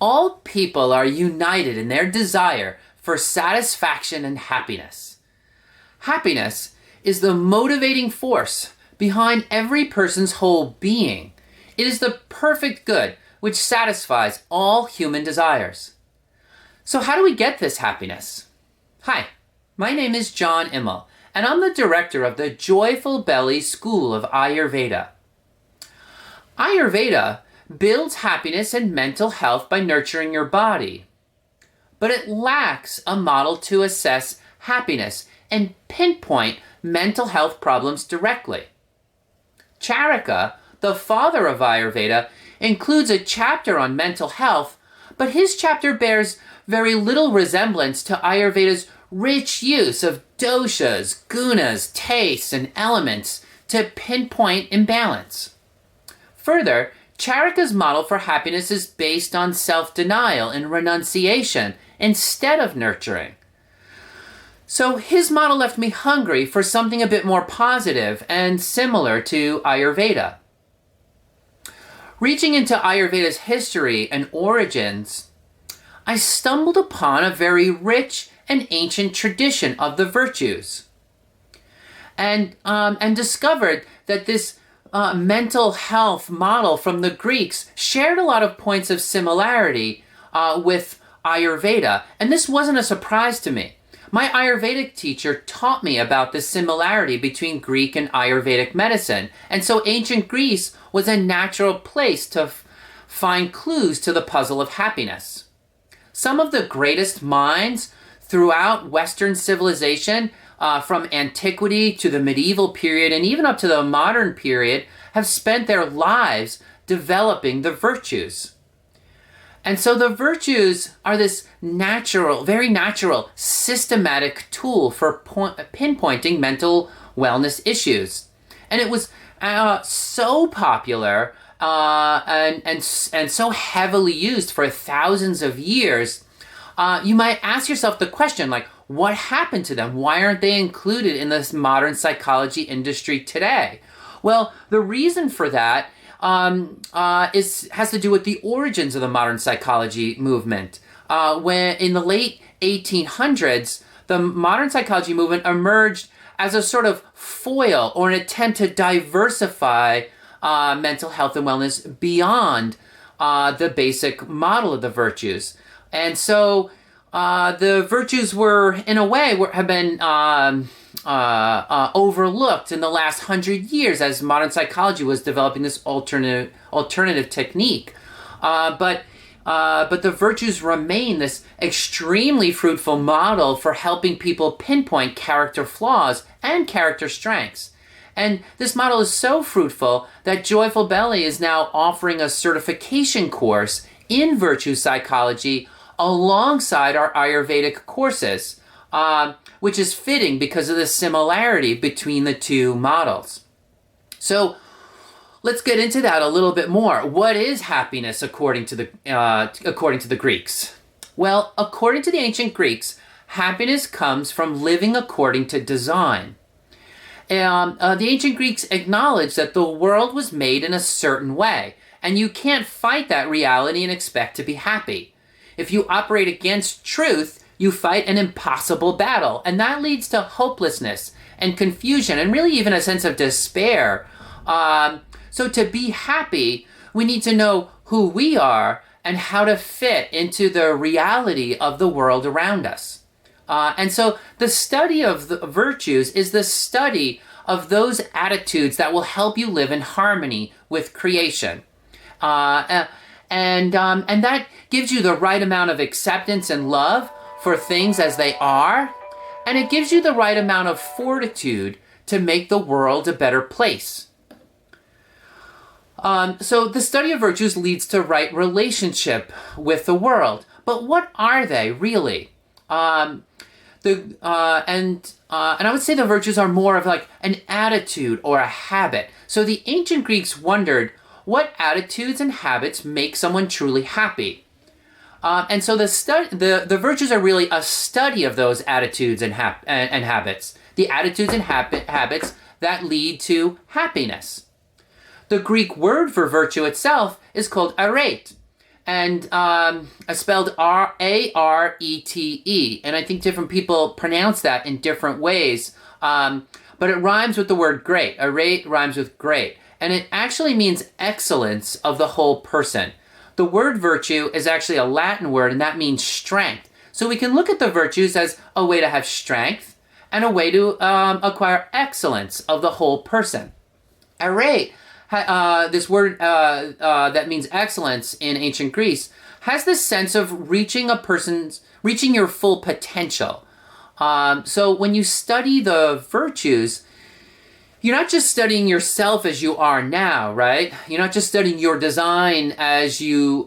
All people are united in their desire for satisfaction and happiness. Happiness is the motivating force behind every person's whole being. It is the perfect good which satisfies all human desires. So how do we get this happiness? Hi, my name is John Immel, and I'm the director of the Joyful Belly School of Ayurveda. Ayurveda builds happiness and mental health by nurturing your body, but it lacks a model to assess happiness and pinpoint mental health problems directly. Charaka, the father of Ayurveda, includes a chapter on mental health, but his chapter bears very little resemblance to Ayurveda's rich use of doshas, gunas, tastes, and elements to pinpoint imbalance. Further, Charaka's model for happiness is based on self-denial and renunciation instead of nurturing. So his model left me hungry for something a bit more positive and similar to Ayurveda. Reaching into Ayurveda's history and origins, I stumbled upon a very rich and ancient tradition of the virtues, and discovered that this mental health model from the Greeks shared a lot of points of similarity with Ayurveda, and this wasn't a surprise to me. My Ayurvedic teacher taught me about the similarity between Greek and Ayurvedic medicine, and so ancient Greece was a natural place to find clues to the puzzle of happiness. Some of the greatest minds throughout Western civilization, from antiquity to the medieval period and even up to the modern period, have spent their lives developing the virtues. And so the virtues are this natural, very natural, systematic tool for pinpointing mental wellness issues. And it was so popular and so heavily used for thousands of years. You might ask yourself the question, like, what happened to them? Why aren't they included in this modern psychology industry today? Well, the reason for that has to do with the origins of the modern psychology movement. When in the late 1800s, the modern psychology movement emerged as a sort of foil or an attempt to diversify mental health and wellness beyond the basic model of the virtues. And so the virtues were, in a way, have been overlooked in the last 100 years as modern psychology was developing this alternative technique. But the virtues remain this extremely fruitful model for helping people pinpoint character flaws and character strengths. And this model is so fruitful that Joyful Belly is now offering a certification course in virtue psychology alongside our Ayurvedic courses, which is fitting because of the similarity between the two models. So let's get into that a little bit more. What is happiness according to the Greeks? Well, according to the ancient Greeks, happiness comes from living according to design. The ancient Greeks acknowledged that the world was made in a certain way, and you can't fight that reality and expect to be happy. If you operate against truth, you fight an impossible battle, and that leads to hopelessness and confusion and really even a sense of despair. So to be happy, we need to know who we are and how to fit into the reality of the world around us. And so the study of the virtues is the study of those attitudes that will help you live in harmony with creation. And that gives you the right amount of acceptance and love for things as they are, and it gives you the right amount of fortitude to make the world a better place. So the study of virtues leads to right relationship with the world. But what are they really? And I would say the virtues are more of like an attitude or a habit. So the ancient Greeks wondered, what attitudes and habits make someone truly happy? And so the virtues are really a study of those attitudes and habits. The attitudes and habits that lead to happiness. The Greek word for virtue itself is called arete. and spelled Arete. And I think different people pronounce that in different ways. But it rhymes with the word great. Arete rhymes with great. And it actually means excellence of the whole person. The word virtue is actually a Latin word, and that means strength. So we can look at the virtues as a way to have strength and a way to acquire excellence of the whole person. Arete, this word that means excellence in ancient Greece, has this sense of reaching your full potential. So when you study the virtues, you're not just studying yourself as you are now, right? You're not just studying your design as it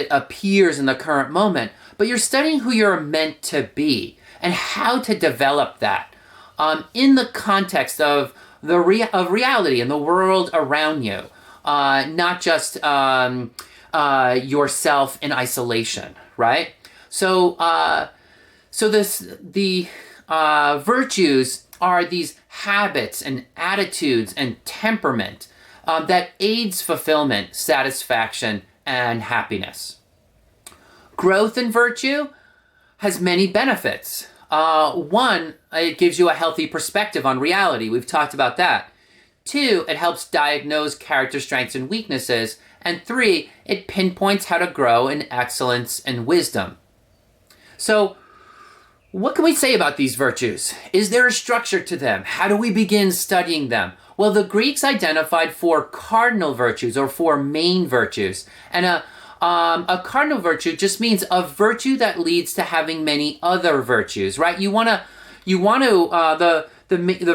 appears in the current moment, but you're studying who you're meant to be and how to develop that in the context of reality and the world around you, not just yourself in isolation, right? So the virtues are these habits and attitudes and temperament that aids fulfillment, satisfaction, and happiness. Growth in virtue has many benefits. One, it gives you a healthy perspective on reality. We've talked about that. 2, it helps diagnose character strengths and weaknesses. And 3, it pinpoints how to grow in excellence and wisdom. So, what can we say about these virtues? Is there a structure to them? How do we begin studying them? Well, the Greeks identified 4 cardinal virtues, or 4 main virtues. And a cardinal virtue just means a virtue that leads to having many other virtues, right? The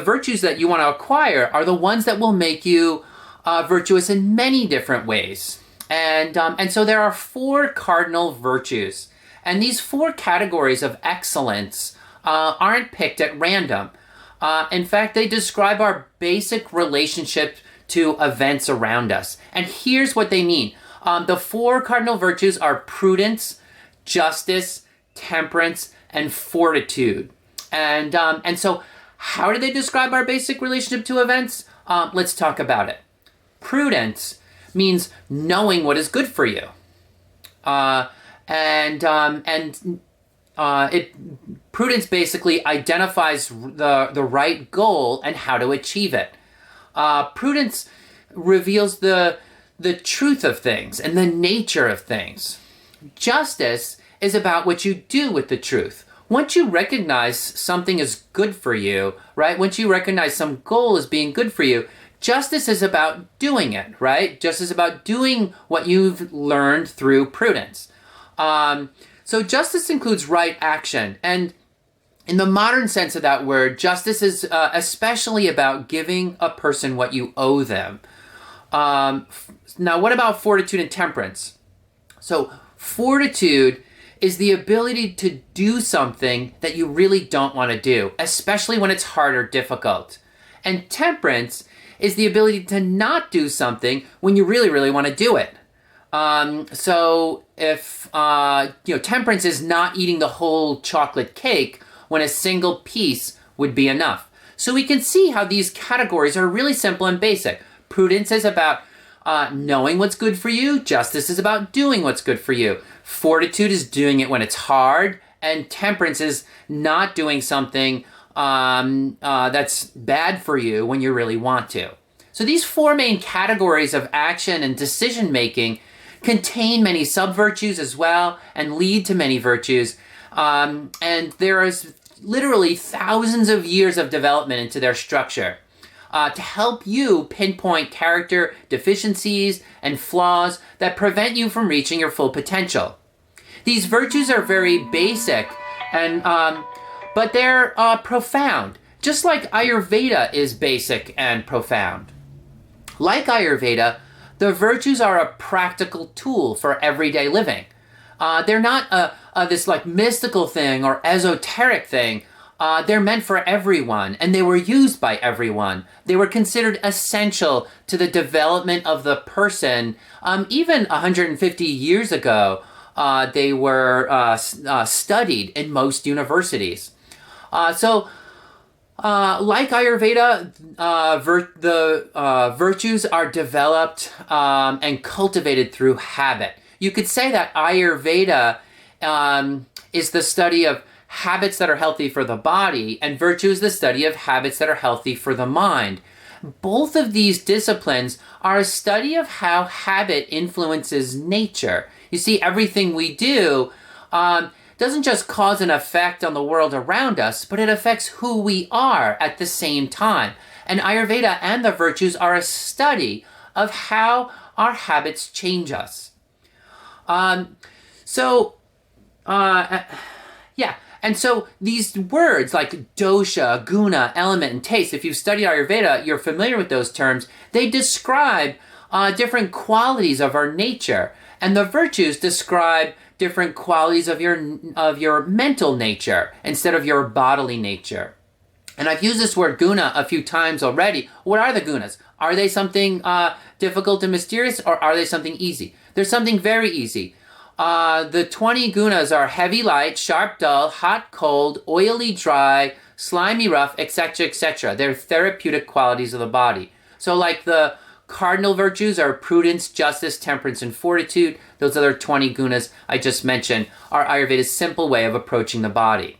virtues that you want to acquire are the ones that will make you virtuous in many different ways. And so there are 4 cardinal virtues. And these 4 categories of excellence aren't picked at random. In fact, they describe our basic relationship to events around us. And here's what they mean. The 4 cardinal virtues are prudence, justice, temperance, and fortitude. And so how do they describe our basic relationship to events? Let's talk about it. Prudence means knowing what is good for you. Prudence basically identifies the right goal and how to achieve it. Prudence reveals the truth of things and the nature of things. Justice is about what you do with the truth. Once you recognize something is good for you, right? Once you recognize some goal as being good for you, justice is about doing it, right? Justice is about doing what you've learned through prudence. So justice includes right action. And in the modern sense of that word, justice is especially about giving a person what you owe them. Now, what about fortitude and temperance? So fortitude is the ability to do something that you really don't want to do, especially when it's hard or difficult. And temperance is the ability to not do something when you really, really want to do it. So if, temperance is not eating the whole chocolate cake when a single piece would be enough. So we can see how these categories are really simple and basic. Prudence is about knowing what's good for you. Justice is about doing what's good for you. Fortitude is doing it when it's hard. And temperance is not doing something that's bad for you when you really want to. So these 4 main categories of action and decision making contain many sub-virtues as well and lead to many virtues. And there is literally thousands of years of development into their structure to help you pinpoint character deficiencies and flaws that prevent you from reaching your full potential. These virtues are very basic, but they're profound, just like Ayurveda is basic and profound. Like Ayurveda, the virtues are a practical tool for everyday living. They're not this like mystical thing or esoteric thing. They're meant for everyone, and they were used by everyone. They were considered essential to the development of the person. Even 150 years ago, they were studied in most universities. So Like Ayurveda, the virtues are developed and cultivated through habit. You could say that Ayurveda is the study of habits that are healthy for the body, and virtue is the study of habits that are healthy for the mind. Both of these disciplines are a study of how habit influences nature. You see, everything we do doesn't just cause an effect on the world around us, but it affects who we are at the same time. And Ayurveda and the virtues are a study of how our habits change us. And so these words like dosha, guna, element, and taste, if you've studied Ayurveda, you're familiar with those terms. They describe different qualities of our nature. And the virtues describe different qualities of your mental nature instead of your bodily nature. And I've used this word guna a few times already. What are the gunas? Are they something difficult and mysterious, or are they something easy? They're something very easy. The 20 gunas are heavy, light, sharp, dull, hot, cold, oily, dry, slimy, rough, etc., etc. They're therapeutic qualities of the body. So like the cardinal virtues are prudence, justice, temperance, and fortitude. Those other 20 gunas I just mentioned are Ayurveda's simple way of approaching the body.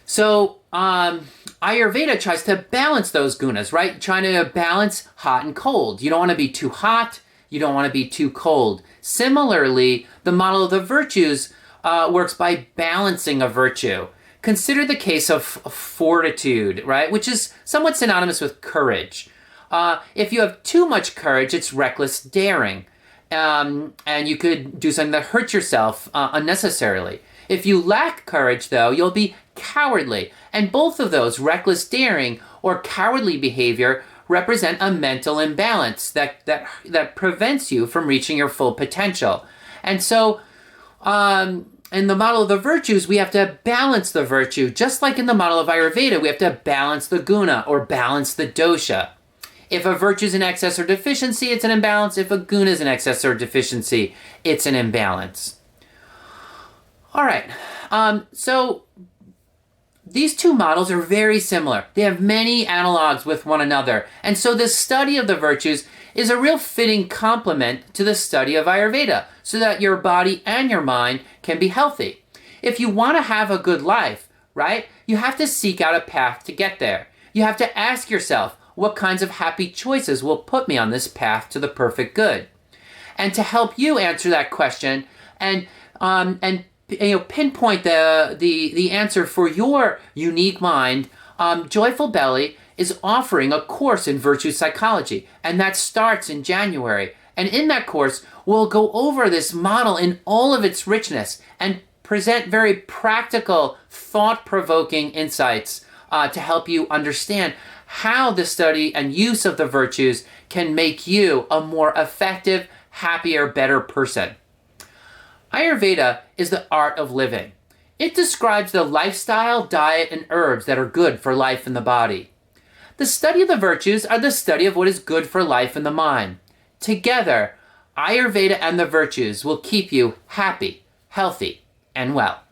So Ayurveda tries to balance those gunas, right? Trying to balance hot and cold. You don't want to be too hot. You don't want to be too cold. Similarly, the model of the virtues works by balancing a virtue. Consider the case of fortitude, right? Which is somewhat synonymous with courage. If you have too much courage, it's reckless daring. And you could do something that hurts yourself unnecessarily. If you lack courage, though, you'll be cowardly. And both of those, reckless daring or cowardly behavior, represent a mental imbalance that prevents you from reaching your full potential. And so, in the model of the virtues, we have to balance the virtue. Just like in the model of Ayurveda, we have to balance the guna or balance the dosha. If a virtue is in excess or deficiency, it's an imbalance. If a guna is in excess or deficiency, it's an imbalance. All right, so these two models are very similar. They have many analogs with one another. And so the study of the virtues is a real fitting complement to the study of Ayurveda, so that your body and your mind can be healthy. If you want to have a good life, right, you have to seek out a path to get there. You have to ask yourself, what kinds of happy choices will put me on this path to the perfect good? And to help you answer that question and pinpoint the answer for your unique mind, Joyful Belly is offering a course in virtue psychology, and that starts in January. And in that course, we'll go over this model in all of its richness and present very practical, thought-provoking insights to help you understand how the study and use of the virtues can make you a more effective, happier, better person. Ayurveda is the art of living. It describes the lifestyle, diet, and herbs that are good for life in the body. The study of the virtues are the study of what is good for life in the mind. Together, Ayurveda and the virtues will keep you happy, healthy, and well.